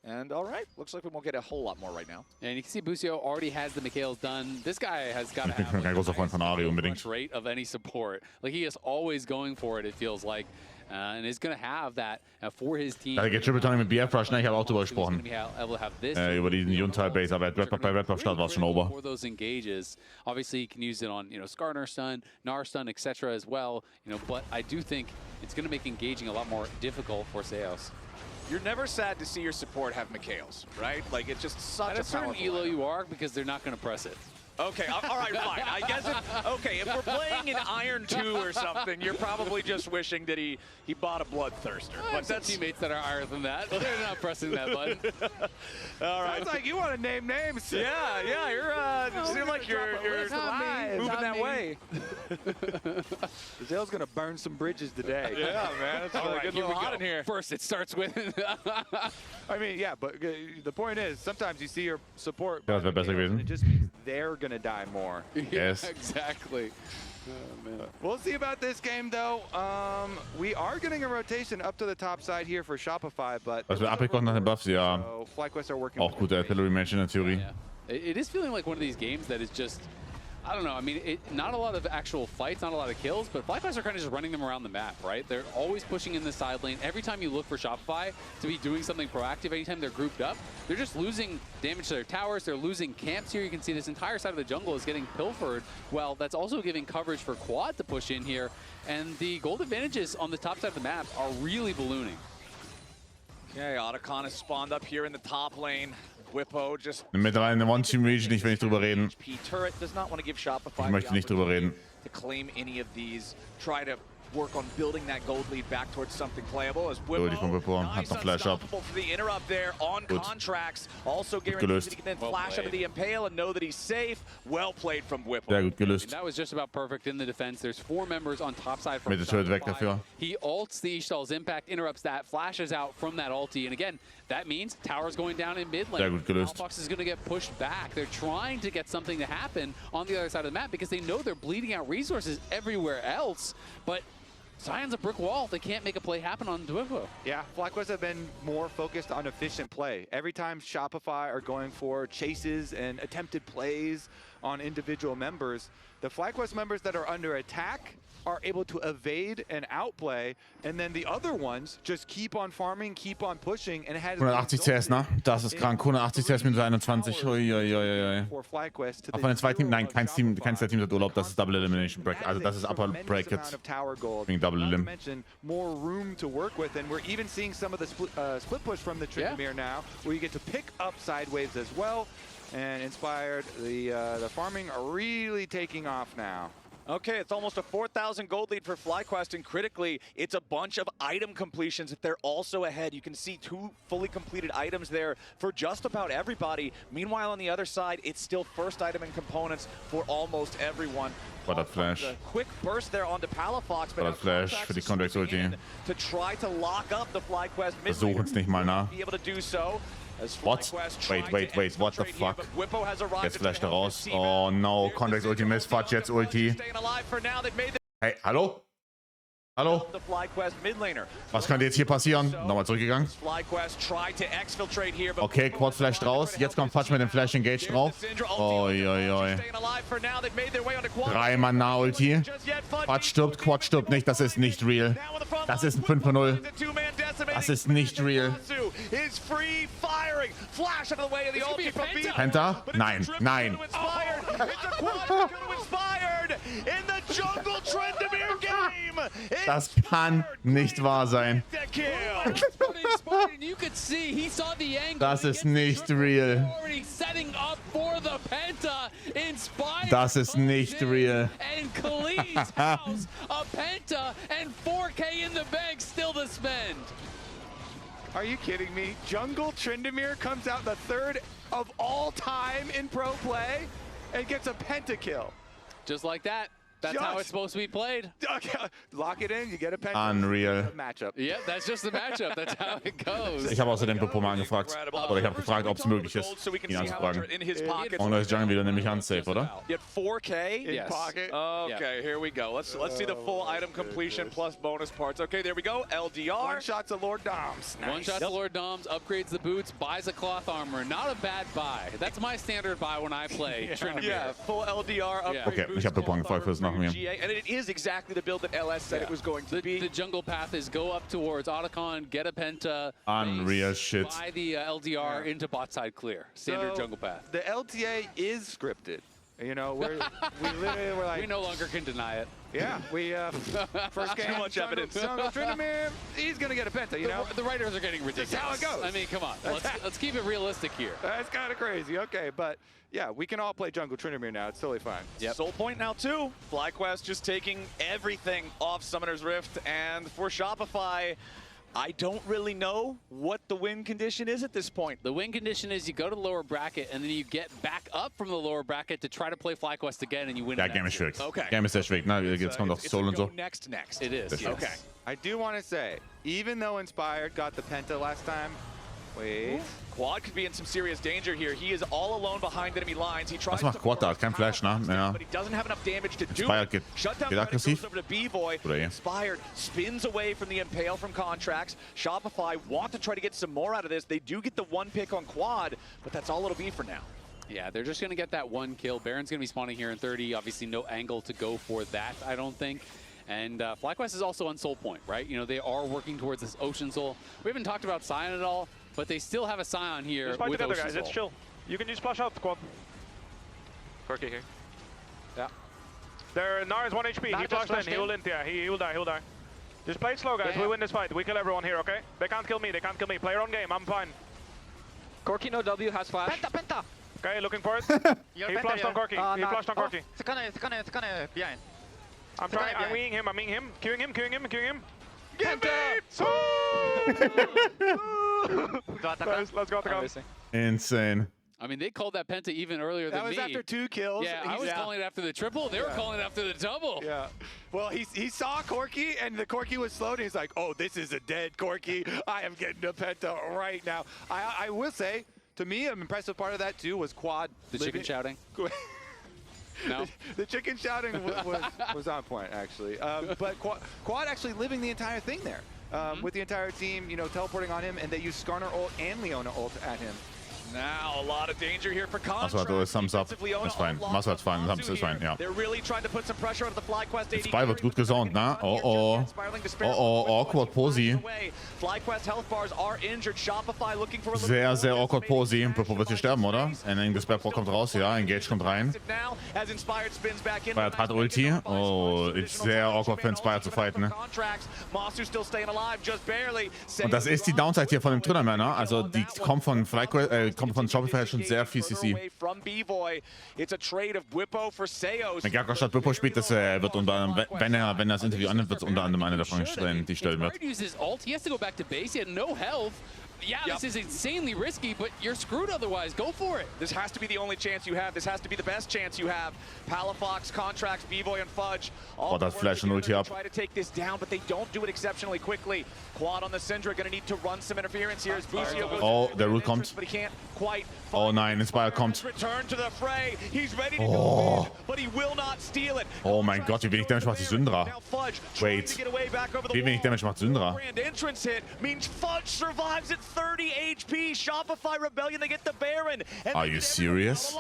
And all right, looks like we won't get a whole lot more right now. And you can see Busio already has the Mikhails done. This guy has got to Ich bin have kein großer Freund von Ari unbedingt. rate of any support. Like he is always going for it, it feels like. And he's going to have that for his team. Da geht Triple Timing mit BF Rush, ne? Ich habe auch drüber He's gonna gesprochen. be able to have this. Über diesen Juntal-Base, aber bei Red Buff Start war es schon over. For those engages, obviously you can use it on Skarner stun, Gnar stun, etc. as well. But I do think it's going to make engaging a lot more difficult for Seos. You're never sad to see your support have Mikhails, right? Like it's just such At a certain powerful elo item. you are, because they're not going to press it. Okay, all right, fine. I guess if we're playing in Iron 2 or something, you're probably just wishing that he bought a Bloodthirster. But that's teammates that are higher than that. They're not pressing that button. All right. Sounds like you want to name names. Yeah, you're seem like you're moving that way. Zale's gonna burn some bridges today. Yeah, man. It's All right, getting here a we little hot go. in here. First, it starts with. I mean, yeah, but the point is, sometimes you see your support. Ja, das wäre besser gewesen. It just means they're gonna die more. Yes. Exactly. Oh, man. We'll see about this game, though. We are getting a rotation up to the top side here for Shopify, but Was wir abgekocht nach den Buffs, ja. so FlyQuest are working. Auch guter Artillery Mensch in der Theorie. Yeah. It is feeling like one of these games that is just, I don't know. I mean, not a lot of actual fights, not a lot of kills, but FlyQuest are kind of just running them around the map, right? They're always pushing in the side lane. Every time you look for Shopify to be doing something proactive, anytime they're grouped up, they're just losing damage to their towers. They're losing camps here. You can see this entire side of the jungle is getting pilfered. Well, that's also giving coverage for Quad to push in here. And the gold advantages on the top side of the map are really ballooning. Okay, Otacon is spawned up here in the top lane. Whippo just Mittlerweile eine One-Team-Region, ich will nicht drüber reden. HP turret does not want to give Shopify Ich möchte nicht drüber reden. to claim any of these. Try to work on building that gold lead back towards something playable. As So, die von Whippo hat nice noch Flash up. unstoppable for the interrupt there on Gut. contracts. Also gelöst. guarantees that he can then Well flash out of played. the Impale and know that he's safe. Well played from Whippo. Sehr gut And gelöst. that was just about perfect in the defense. There's 4 members on top side from Mitte Turret weg Shopify. dafür. He ults the Ishtal's impact, interrupts that, flashes out from that ulti. And again, that means towers going down in mid lane. Sehr gut gelöst. Alphax is going to get pushed back. They're trying to get something to happen on the other side of the map because they know they're bleeding out resources everywhere else. But Zion's a brick wall. They can't make a play happen on Dwifo. Yeah, FlyQuest have been more focused on efficient play. Every time Shopify are going for chases and attempted plays on individual members, the FlyQuest members that are under attack are able to evade and outplay, and then the other ones just keep on farming, keep on pushing, and it has 180 CS, ne? Das ist krank. 180 CS mit 21. Uiuiui. for FlyQuest to Auch von den zwei Teams, nein, keins der Teams hat Urlaub. Das ist Double Elimination Bracket. Also das ist Upper Bracket wegen Double Elim. More room to work with, and we're even seeing some of the split push from the Tryndamere now, where you get to pick up side waves as well. And Inspired, the farming are really taking off now. Okay, it's almost a 4,000 gold lead for FlyQuest, and critically, it's a bunch of item completions that they're also ahead. You can see 2 fully completed items there for just about everybody. Meanwhile, on the other side, it's still first item and components for almost everyone. War das Flash. A quick burst there onto Palafox, but War das Flash für die Contact Ulti. to try to lock up the FlyQuest mid Versuchen es nicht mal, ne? be able to do so. As What? FlyQuest try Wait, to what the infiltrate here, fuck? but Whippo has arrived Jetzt at flasht the er helm raus. of the Oh no, team. Context Ulti Missfahrt, jetzt Ulti. Staying alive for now. They've made Hey, hallo? Hallo? the FlyQuest mid laner. Was könnte jetzt hier passieren? Nochmal zurückgegangen. FlyQuest tried to exfiltrate here, but Okay, Quad Flash raus. Jetzt kommt Fatsch mit dem Flash Engage drauf. Oi, oi, oi. Staying alive for now. They've made their way onto Quad. 3 Mana Ulti. Quad stirbt, Quad stirbt nicht. Das ist nicht real. Das ist ein 5-0. Das ist nicht real. is free firing. Flash out of the way of the ulti from Beast. Penta? Nein, nein. It's a quad inspired in the jungle Trendemir game. Das kann nicht wahr sein. Das ist nicht real. Das ist nicht real. And Khalid's house, a penta, and 4K in the bank still to spend. Are you kidding me? Jungle Trendemir comes out the 3rd of all time in pro play and gets a pentakill. Just like that. That's how it's supposed to be played. Lock it in, you get a pentakill. Unreal. Matchup. Yeah, that's just the matchup. That's how it goes. Ich habe außerdem Popo mal angefragt. Oder ich habe gefragt, ob es möglich ist, ihn anzufragen. Und das Jungle wieder nämlich unsafe, oder? You had 4K in pocket. Okay, here we go. Let's see the full item completion plus bonus parts. Okay, there we go. LDR. One shot to Lord Doms. Nice. One shot to Lord Doms, upgrades the boots, buys a cloth armor. Not a bad buy. That's my standard buy when I play Trendemir. Yeah, full LDR upgrade. Okay, ich habe Popo angefragt fürs nach mir. And it is exactly the build that LS said it was going to be. The jungle path is go up towards Otacon, get a penta, Unreal shit. buy the LDR into bot side clear. Standard jungle path. The LTA is scripted. You know, we literally were like... We no longer can deny it. Yeah, we first game, too much evidence. Jungle Trendemir, he's gonna get a penta, you know? The writers are getting ridiculous. That's how it goes. I mean, come on. Let's keep it realistic here. That's kind of crazy. Okay, but yeah, we can all play Jungle Trendemir now. It's totally fine. Yep. Soul Point now too. FlyQuest just taking everything off Summoner's Rift, and for Shopify, I don't really know what the win condition is at this point. The win condition is you go to the lower bracket and then you get back up from the lower bracket to try to play FlyQuest again and you win. Ja, Game ist schwierig. Okay. Game ist sehr schwierig. Na, jetzt kommt auch Soul und so. Next. It is. Yes. Okay. I do want to say, even though Inspired got the penta last time, wait. Quad could be in some serious danger here. He is all alone behind enemy lines. He tries Was macht Quad da? Kein Flash, ne? Ja. but he doesn't have enough damage to do Inspired it. Shutdown geht aggressiv. goes over to B-Boy. Oder hier. Inspired spins away from the Impale from Contracts. Shopify want to try to get some more out of this. They do get the one pick on Quad, but that's all it'll be for now. Yeah, they're just going to get that one kill. Baron's going to be spawning here in 30. Obviously, no angle to go for that, I don't think. And FlyQuest is also on Soul Point, right? You know, they are working towards this Ocean Soul. We haven't talked about Scion at all, but they still have a Scion here just fight with together, Ocean guys. Soul. It's chill. You can just splash out, Quad. Corky here. Yeah. There, Nar is 1 HP. He flashed in. He will int. Yeah, he will die. He'll die. Just play it slow, guys. Yeah. We win this fight. We kill everyone here, okay? They can't kill me. They can't kill me. Play your own game. I'm fine. Corky no W has flash. Penta! Okay, looking for it. You're He flashed on Corky. He flashed on Corky. Sakane behind. I'm trying. I'm winging him. I'm winging him. Queuing him. Get me! Let's go, Atakan. Insane. I mean, they called that Penta even earlier than me. That was after 2 kills. Yeah, I was calling it after the triple. They were calling it after the double. Yeah. Well, he saw Corky, and the Corky was slowed, and he's like, oh, this is a dead Corky. I am getting a penta right now. I will say, to me, an impressive part of that, too, was Quad. The chicken shouting. No. The chicken shouting was on point, actually. But Quad actually living the entire thing there. With the entire team, you know, teleporting on him, and they use Skarner ult and Leona ult at him. Now a lot of danger here for Contracts. Maswat always thumbs up. That's fine. Maswat's fine. Thumbs is fine, yeah. They're really trying to put some pressure on the FlyQuest AD. Spy wird gut gesaunt, ne? Oh, awkward Posi. FlyQuest health bars are injured. Shopify looking for a Sehr, sehr awkward Posi. Bevor wird hier sterben, oder? Ending Despair kommt raus, ja. Engage kommt rein. Spire hat Ulti. Oh, ist sehr awkward für Spire zu fighten, ne? Und das ist die Downside hier von dem Trünnermann, ne? Also die kommt von kommt von Shopify schon sehr viel CC. Wenn Gakko statt Bippo spielt, das wird wenn er das Interview annimmt, wird es unter anderem eine davon die stellen wird. Yeah, this is insanely risky, but you're screwed otherwise. Go for it. This has to be the only chance you have. This has to be the best chance you have. Palafox, Contracts, B-Boy, and Fudge. All that Flash and ulti up. Try to take this down, but they don't do it exceptionally quickly. Quad on the Syndra, gonna need to run some interference here as Busio goes. Oh, der Root kommt. But he can't quite. Oh nein, Inspire kommt. Return to the fray. He's ready to go in, but he will not steal it. Oh mein Gott, wie wenig Damage macht die Syndra? Wait. Wie wenig Damage macht Syndra? Entrance hit means Fudge survives at 30 HP. Shopify Rebellion, they get the Baron. Are you serious?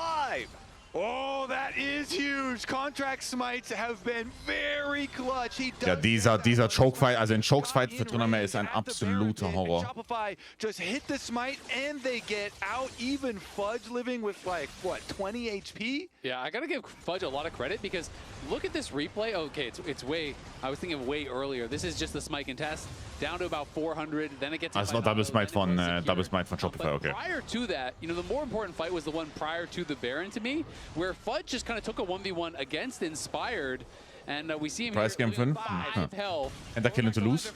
Oh, that is huge. Contract smites have been very clutch. Ja, dieser Chokefight, also ein Chokesfight für Tryndamere ist ein absoluter Horror. Shopify just hit the smite and they get out. Even Fudge living with like, what, 20 HP? Yeah, I gotta give Fudge a lot of credit because look at this replay. Okay, it's way, I was thinking of way earlier. This is just the smite contest, down to about 400, then it gets... Das war Double Smite von Shopify, okay. Prior to that, you know, the more important fight was the one prior to the Baron to me, where Fudge just kind of took a 1v1 against Inspired. And we see him Price Game 5. Enter Kill into Lose.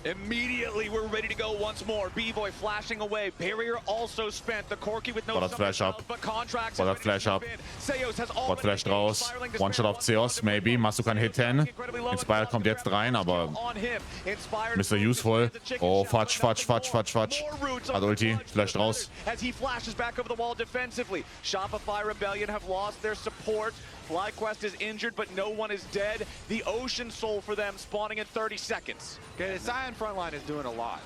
Immediately, we're ready to go once more. B-Boy flashing away. Barrier also spent. The Corki with no Flash up. but contracts. Flash up. Bot Flash raus. One-Shot auf Zeus, maybe. Machst du keinen Hit 10. Inspired kommt jetzt rein, aber Mr. Useful. Oh, Fudge. Hat Ulti. Flasht raus. As he flashes back over the wall defensively. Shopify Rebellion have lost their support. FlyQuest is injured, but no one is dead. The Ocean Soul for them spawning in 30 seconds. Okay, the Scion frontline is doing a lot.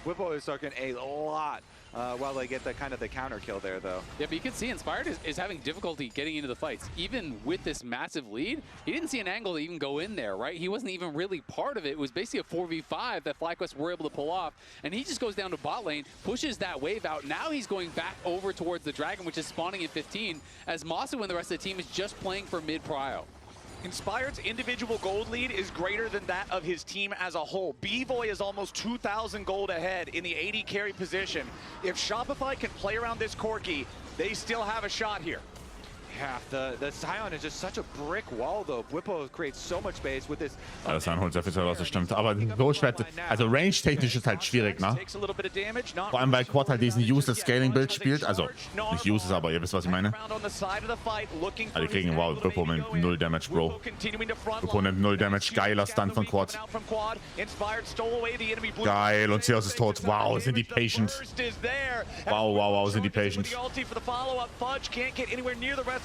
Whippo is talking a lot while they get the kind of the counter kill there, though. Yeah, but you can see Inspired is having difficulty getting into the fights. Even with this massive lead, he didn't see an angle to even go in there, right? He wasn't even really part of it. It was basically a 4v5 that FlyQuest were able to pull off. And he just goes down to bot lane, pushes that wave out. Now he's going back over towards the Dragon, which is spawning in 15, as Masu and the rest of the team is just playing for mid-prio. Inspired's individual gold lead is greater than that of his team as a whole. B-Boy is almost 2,000 gold ahead in the AD carry position. If Shopify can play around this Corki, they still have a shot here. Yeah, the Scion is just such a brick wall, though. Whippo creates so much space with this. Ja, das holt sehr viel raus, das stimmt. Aber so schwer, also range-technisch ist halt schwierig, ne? Vor allem, weil Quad halt diesen Useless-Scaling-Build spielt. Also, nicht Useless, aber ihr wisst, was ich meine. Also, die kriegen, wow, Whippo mit 0 Damage, Bro. Whippo nimmt 0 Damage. Geiler Stun von Quad. Geil, und Zeus ist tot. Wow, sind die patient. Wow, sind die patient.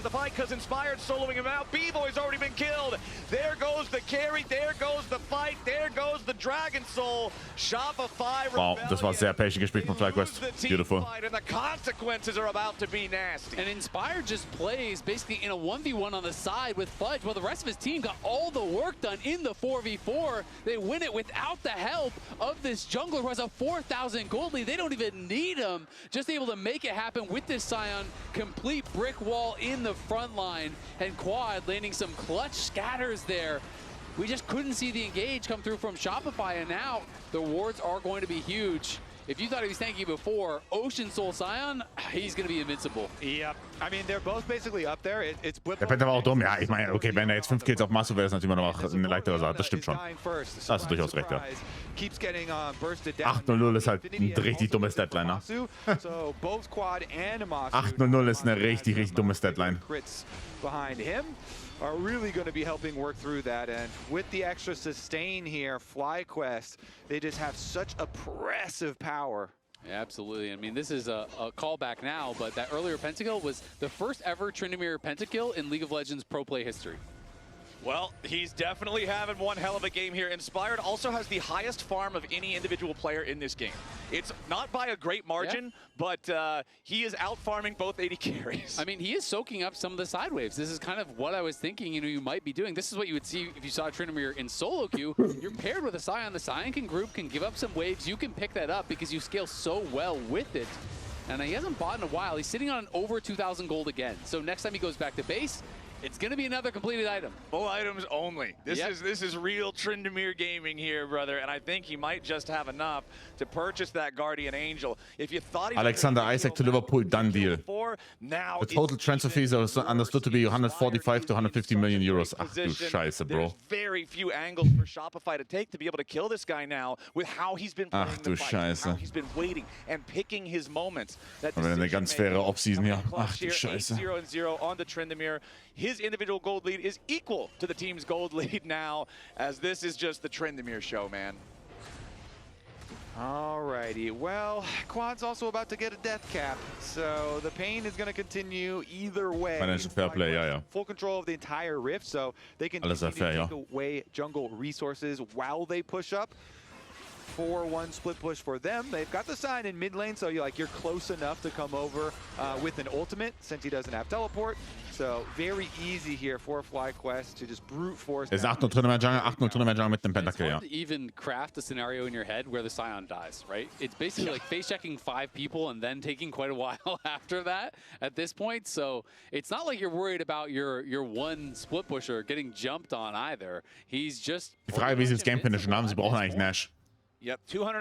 The fight because Inspired soloing him out. B-Boy's already been killed. There goes the carry. There goes the fight. There goes the Dragon Soul. Shopify. Wow, das war sehr patient gespielt von FlyQuest. Beautiful. And the consequences are about to be nasty. And Inspired just plays basically in a 1v1 on the side with Fudge, while the rest of his team got all the work done in the 4v4. They win it without the help of this jungler who has a 4,000 gold lead. They don't even need him. Just able to make it happen with this Scion. Complete brick wall in the front line, and Quad landing some clutch scatters there. We just couldn't see the engage come through from Shopify, and now the wards are going to be huge. If you thought he was tanky before, Ocean Soul Scion, he's going to be invincible. Yep. I mean, they're both basically up there. It's Der Penta war auch dumm. Ja, ich meine, okay, wenn er jetzt 5 Kills auf Masu wäre, ist natürlich immer noch eine leichtere Sache. Das stimmt schon. Da hast du durchaus recht, ja. 8-0 ist halt ein richtig dummes Deadline, ne? 8-0 ist eine richtig dumme Deadline. Behind him are really going to be helping work through that, and with the extra sustain here, FlyQuest, they just have such oppressive power. Yeah, absolutely. I mean, this is a callback now, but that earlier pentakill was the first ever Tryndamere pentakill in League of Legends pro play history. Well, he's definitely having one hell of a game here. Inspired also has the highest farm of any individual player in this game. It's not by a great margin, but he is out-farming both AD carries. I mean, he is soaking up some of the side waves. This is kind of what I was thinking, you might be doing. This is what you would see if you saw Tryndamere in solo queue. You're paired with a Scion. The Scion can group, can give up some waves. You can pick that up because you scale so well with it. And he hasn't bought in a while. He's sitting on over 2,000 gold again. So next time he goes back to base, it's going to be another completed item. Full items only. This is real Tryndamere gaming here, brother. And I think he might just have enough to purchase that Guardian Angel. If you thought Alexander Isaac to Liverpool, done deal. The total transfer fees are understood to be 145 to 150 million euros. Ach du Scheiße, bro. There's very few angles for Shopify to take to be able to kill this guy now with how he's been playing the fight, how he's been waiting and picking his moments. That eine ganz faire Offseason hier. Ach du Scheiße. 0-0 on the Tryndamere. His individual gold lead is equal to the team's gold lead now, as this is just the Tryndamere show, man. Alrighty, well, Quad's also about to get a death cap, so the pain is going to continue either way. Financial fair play, yeah. Full control of the entire rift, so they can take away jungle resources while they push up. 4-1 split push for them. They've got the sign in mid lane, so you're close enough to come over with an ultimate since he doesn't have teleport. So very easy here for FlyQuest to just brute force. Es ist 8-0 Tournament Jungle, 8-0 Tournament Jungle mit dem It's Pentakill, ja. hard to even craft a scenario in your head where the Scion dies, right? It's basically like face checking 5 people and then taking quite a while after that at this point. So it's not like you're worried about your one split pusher getting jumped on either. He's just. Die Frage, wie sie das Game finishen haben, sie brauchen eigentlich Nash. Yep, Sie brauchen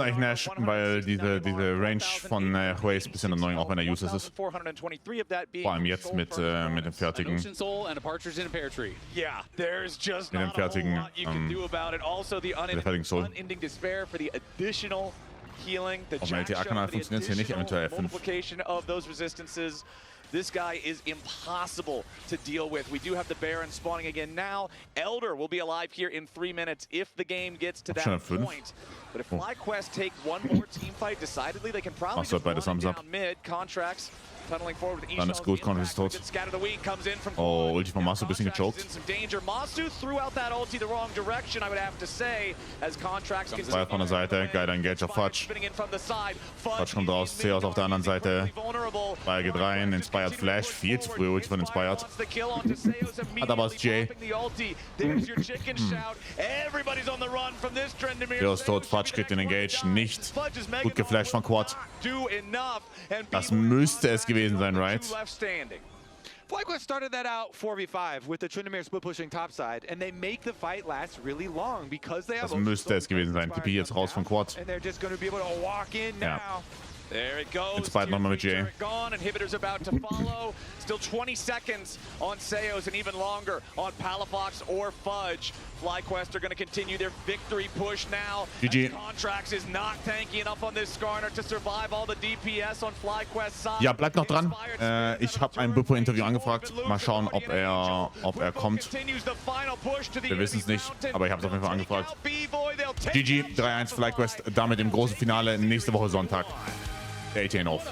eigentlich Nash, weil diese Range von Huey ist ein bisschen annoying, auch wenn er useless ist. Vor allem jetzt mit dem fertigen. Ocean Soul and a partridge in a pear tree. Yeah, there's just Mit dem not a whole fertigen, lot you can do about it. Also the unending despair for the additional healing. The Auf dem LTA-Kanal funktioniert es hier nicht, eventuell F5. Multiplication of those resistances. This guy is impossible to deal with. We do have the Baron spawning again now. Elder will be alive here in 3 minutes if the game gets to that point. But if FlyQuest take one more team fight decidedly, they can probably just run it down mid. Contracts tunneling forward with Dann ist gut, Contract ist tot. Oh, Ulti von Masu ein bisschen gechoked. Fire von der Seite, geiler Engage auf Fudge. Fudge kommt raus, Zeus auf der anderen Seite. Fire geht rein, Inspired Flash, viel zu früh Ulti von Inspired. Hat aber das J. Zeus ist tot, Fudge kriegt den Engage nicht. Gut geflasht von Quad. Das müsste es gewesen sein, right? FlyQuest started that out 4v5 with the Tryndamere split pushing topside, and they make the fight last really long because they have. Das müsste es gewesen sein. TP jetzt raus von Quad. And they're just going to be able to walk in now. Ja. There it goes. Inspired nochmal mit J. Gone. Inhibitors about to follow. Still 20 seconds on Seos and even longer on Palafox or Fudge. FlyQuest are going to continue their victory push now. GG. Contracts is not tanky enough on this Skarner to survive all the DPS on FlyQuest's side. Ja, bleibt noch dran. Ich habe ein Bippo-Interview angefragt. Mal schauen, ob er kommt. Wir wissen es nicht, aber ich habe es auf jeden Fall angefragt. GG, 3-1 FlyQuest, damit im großen Finale nächste Woche Sonntag. Der LTA auf.